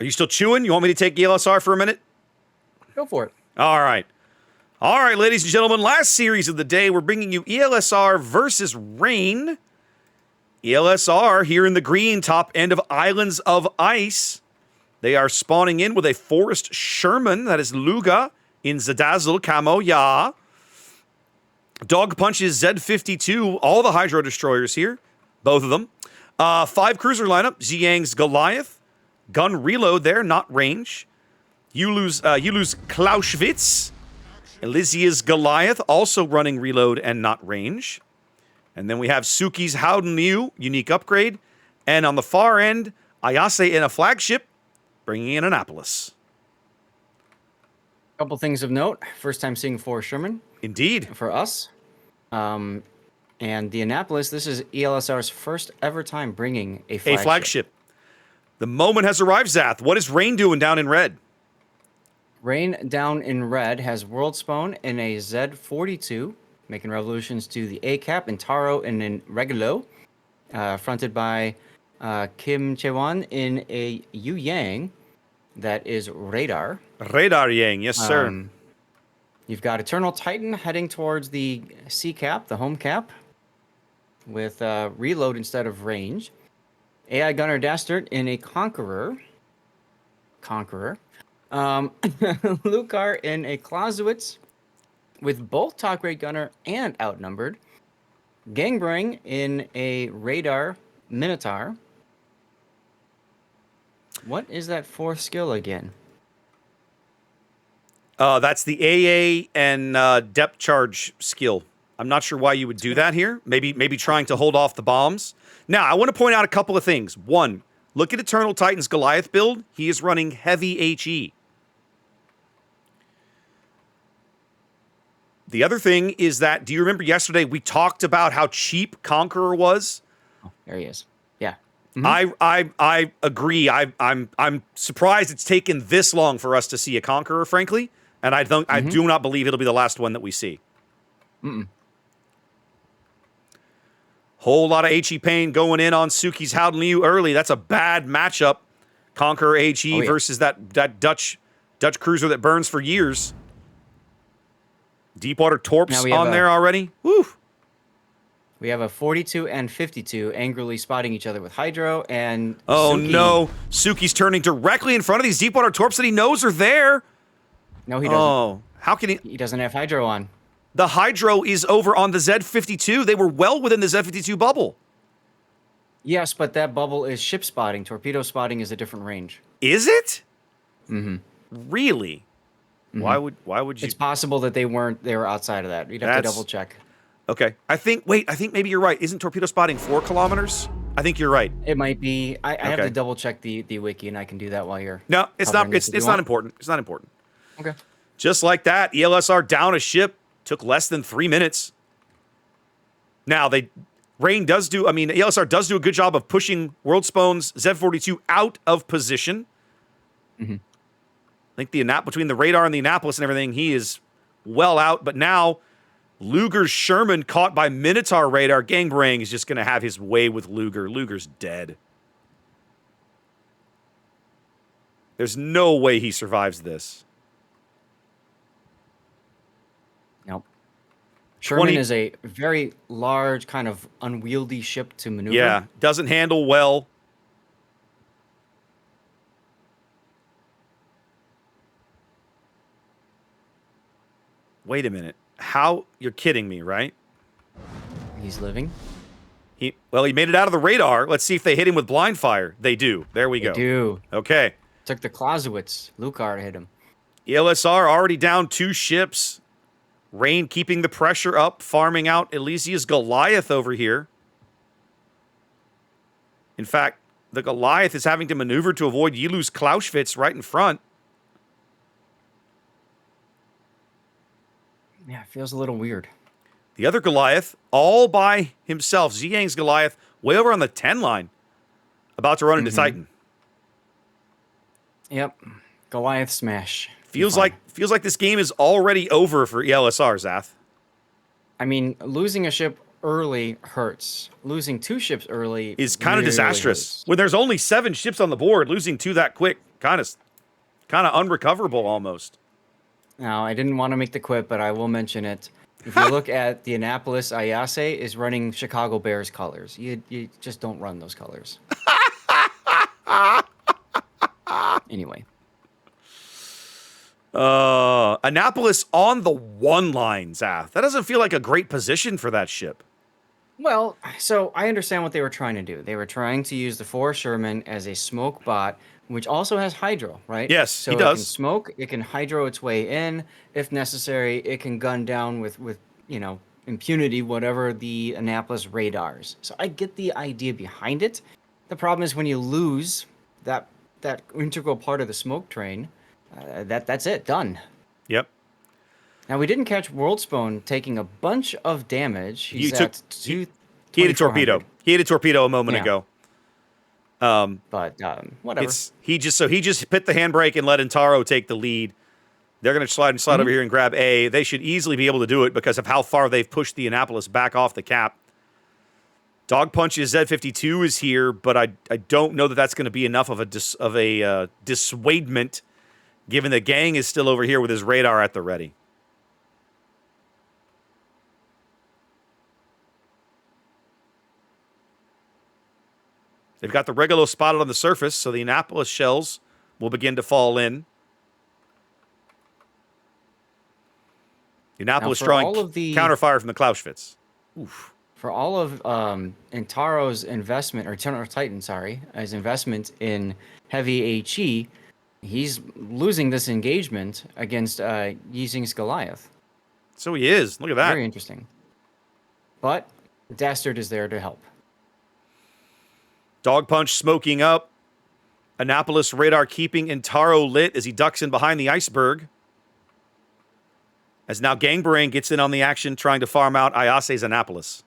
Are you still chewing? You want me to take ELSR for a minute? Go for it. All right. All right, ladies and gentlemen, last series of the day, we're bringing you ELSR versus Rain. ELSR here in the green, top end of Islands of Ice. They are spawning in with a Forest Sherman, that is Luga, in Zadazzle Camo Ya. Dog Punch's Z52, all the Hydro Destroyers here, both of them. 5 cruiser lineup, Ziyang's Goliath. Gun reload there, not range. You lose Clausewitz. Elysia's Goliath, also running reload and not range. And then we have Suki's Howden Liu, unique upgrade. And on the far end, Ayase in a flagship, bringing in Annapolis. Couple things of note. First time seeing Forest Sherman. Indeed. For us. And the Annapolis, this is ELSR's first ever time bringing a flagship. The moment has arrived, Zath. What is Rain doing down in red? Rain down in red has World Spawn in a Z42, making revolutions to the A-Cap, and Taro in a Regulo, fronted by Kim Chewan in a Yu Yang, that is Radar. Radar Yang, yes, sir. You've got Eternal Titan heading towards the C-Cap, the home cap, with reload instead of range. AI Gunner Dastard in a Conqueror. Lucar in a Clausewitz with both top grade gunner and outnumbered. Gangbang in a Radar Minotaur. What is that fourth skill again? That's the AA and depth charge skill. I'm not sure why you would do that here. Maybe trying to hold off the bombs. Now, I want to point out a couple of things. One, look at Eternal Titan's Goliath build. He is running heavy HE. The other thing is that, do you remember yesterday we talked about how cheap Conqueror was? Oh, there he is. Yeah. Mm-hmm. I agree. I'm surprised it's taken this long for us to see a Conqueror, frankly, and I do not believe it'll be the last one that we see. Whole lot of HE pain going in on Suki's Howden Liu early. That's a bad matchup. Conqueror HE versus that Dutch cruiser that burns for years. Deepwater Torps on there already. Woo! We have a 42 and 52 angrily spotting each other with Hydro and oh Suki. No, Suki's turning directly in front of these Deepwater Torps that he knows are there. No, he doesn't. Oh, how can he? He doesn't have Hydro on. The Hydro is over on the Z52. They were well within the Z52 bubble. Yes, but that bubble is ship spotting. Torpedo spotting is a different range. Is it? Mm-hmm. Really? Mm-hmm. Why would you? It's possible that they were outside of that. You'd have to double check. Okay. I think maybe you're right. Isn't torpedo spotting 4 kilometers? I think you're right. It might be. I have to double check the wiki, and I can do that while you're. No, it's not. It's not important. It's not important. Okay. Just like that, ELSR down a ship. Took less than 3 minutes. Now, ELSR does do a good job of pushing World Spawn's Z42 out of position. I think between the radar and the Annapolis and everything, he is well out. But now, Luger's Sherman caught by Minotaur radar. Gangbang is just going to have his way with Luger. Luger's dead. There's no way he survives this. Nope. Sherman is a very large, kind of unwieldy ship to maneuver. Yeah, doesn't handle well. Wait a minute. How? You're kidding me, right? He's living. He made it out of the radar. Let's see if they hit him with blind fire. They do. There we go. They do. Okay. Took the Clausewitz. Lucar hit him. ELSR already down 2 ships. Rain keeping the pressure up, farming out Elysia's Goliath over here. In fact, the Goliath is having to maneuver to avoid Yilu's Clausewitz right in front. Yeah, it feels a little weird. The other Goliath, all by himself. Ziyang's Goliath, way over on the 10 line. About to run into Titan. Yep. Goliath smash. Feels like this game is already over for ELSR, Zath. I mean, losing a ship early hurts. Losing 2 ships early is kind of disastrous. When there's only 7 ships on the board, losing 2 that quick kind of unrecoverable almost. Now, I didn't want to make the quip, but I will mention it. If you look at the Annapolis Ayase is running Chicago Bears colors. You just don't run those colors. Anyway. Annapolis on the 1 line, Zath. That doesn't feel like a great position for that ship. Well, so I understand what they were trying to do. They were trying to use the 4 Sherman as a smoke bot, which also has hydro, right? Yes, so he it can does. smoke, it can hydro its way in. If necessary, it can gun down with impunity whatever the Annapolis radars. So I get the idea behind it. The problem is when you lose that integral part of the smoke train, that's it, done. Yep. Now, we didn't catch Worldspawn taking a bunch of damage. He He's took- at He had a torpedo. 2,400. He had a torpedo a moment Yeah. ago. But whatever. He just hit the handbrake and let Intaro take the lead. They're going to slide over here and grab A. They should easily be able to do it because of how far they've pushed the Annapolis back off the cap. Dog Punch's Z52 is here, but I don't know that that's going to be enough of a dissuadement, given the gang is still over here with his radar at the ready. They've got the Regulo spotted on the surface, so the Annapolis shells will begin to fall in. The Annapolis drawing counterfire from the Clausewitz. Oof. For all of Intaro's investment, or Eternal Titan, sorry, his investment in heavy HE, he's losing this engagement against Yixing's Goliath. So he is. Look at that. Very interesting. But Dastard is there to help. Dog Punch smoking up. Annapolis radar keeping Intaro lit as he ducks in behind the iceberg. As now Gangbarang gets in on the action, trying to farm out Ayase's Annapolis.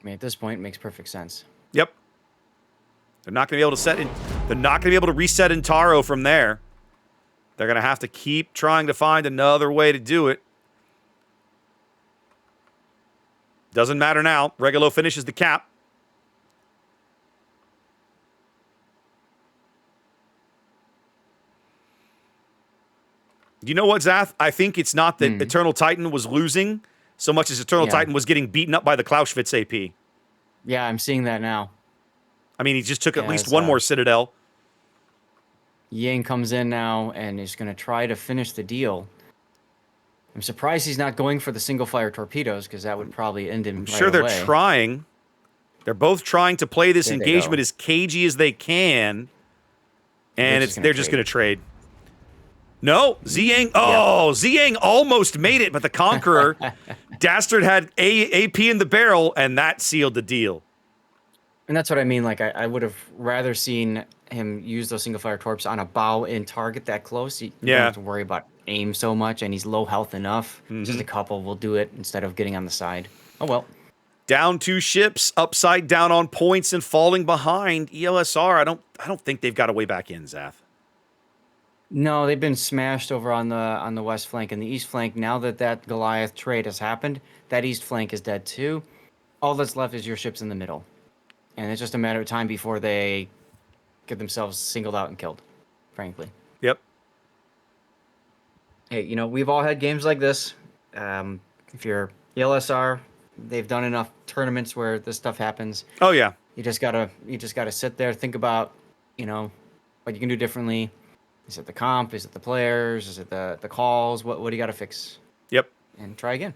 I mean, at this point, it makes perfect sense. Yep. They're not going to be able to They're not going to be able to reset Intaro from there. They're going to have to keep trying to find another way to do it. Doesn't matter now. Regulo finishes the cap. You know what, Zath? I think it's not that Eternal Titan was losing so much as Eternal Titan was getting beaten up by the Clausewitz AP. Yeah, I'm seeing that now. I mean, he just took at least one more Citadel. Yang comes in now and is going to try to finish the deal. I'm surprised he's not going for the single-fire torpedoes, because that would probably end him right They're away. trying. They're both trying to play this There they engagement go. as cagey as they can. And they're just going to trade. No, Ziyang. Oh, Ziyang almost made it, but the Conqueror, Dastard had AP in the barrel, and that sealed the deal. And that's what I mean. Like, I would have rather seen him use those single-fire torps on a bow in target that close. You don't have to worry about aim so much, and he's low health enough. Just a couple will do it instead of getting on the side. Oh, well. Down 2 ships, upside down on points and falling behind. ELSR, I don't think they've got a way back in, Zath. No, they've been smashed over on the west flank and the east flank. Now that Goliath trade has happened, that east flank is dead too. All that's left is your ships in the middle. And it's just a matter of time before they get themselves singled out and killed, frankly. Yep. Hey, we've all had games like this. If you're ELSR, they've done enough tournaments where this stuff happens. Oh, yeah. You just gotta sit there, think about, what you can do differently. Is it the comp? Is it the players? Is it the calls? What do you got to fix? Yep. And try again.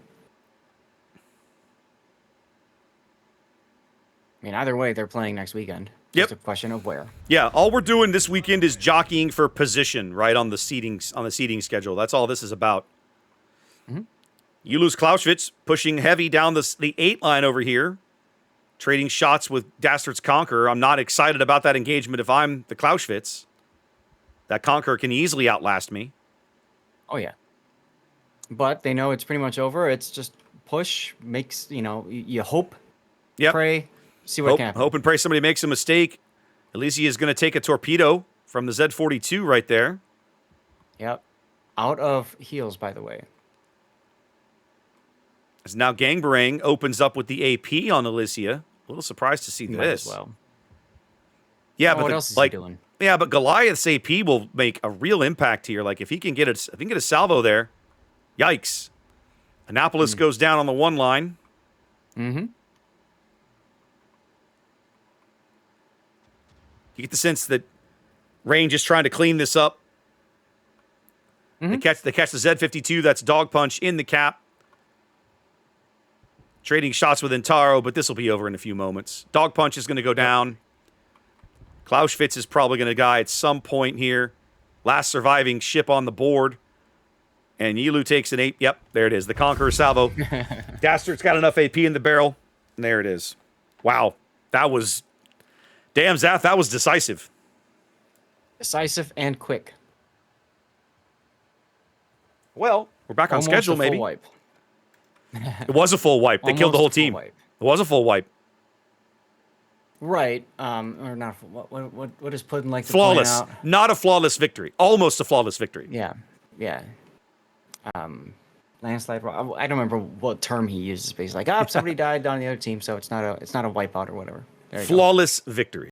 I mean, either way, they're playing next weekend. Yep. Just a question of where. Yeah, all we're doing this weekend is jockeying for position, right, on the seating schedule. That's all this is about. You lose Clausewitz, pushing heavy down the 8 line over here, trading shots with Dastard's Conqueror. I'm not excited about that engagement if I'm the Clausewitz. That Conqueror can easily outlast me. Oh, yeah. But they know it's pretty much over. It's just push, you hope, pray, see what can happen. Hope and pray somebody makes a mistake. Elysia is going to take a torpedo from the Z42 right there. Yep. Out of heals, by the way. As now Gangbarang opens up with the AP on Elysia. A little surprised to see Might as this. well. Yeah, what but else is he doing? Yeah, but Goliath's AP will make a real impact here. Like if he can get a salvo there, yikes! Annapolis goes down on the one line. Mm-hmm. You get the sense that Rain just trying to clean this up. They catch the Z52. That's Dog Punch in the cap. Trading shots with Intaro, but this will be over in a few moments. Dog Punch is going to go down. Clausewitz is probably going to die at some point here. Last surviving ship on the board. And Yilu takes an 8. Yep, there it is. The Conqueror salvo. Dastard's got enough AP in the barrel. And there it is. Wow. That was... Damn, Zath, that was decisive. Decisive and quick. Well, we're back on Almost schedule, a full maybe. wipe. It was a full wipe. They killed the whole Almost a full team. wipe. It was a full wipe. Right. Or not. What is Puddin like to Flawless. point out? Not a flawless victory. Almost a flawless victory. Yeah. Yeah. Landslide. I don't remember what term he uses, but he's like, somebody died on the other team, so it's not a wipeout or whatever. There you go. Flawless victory.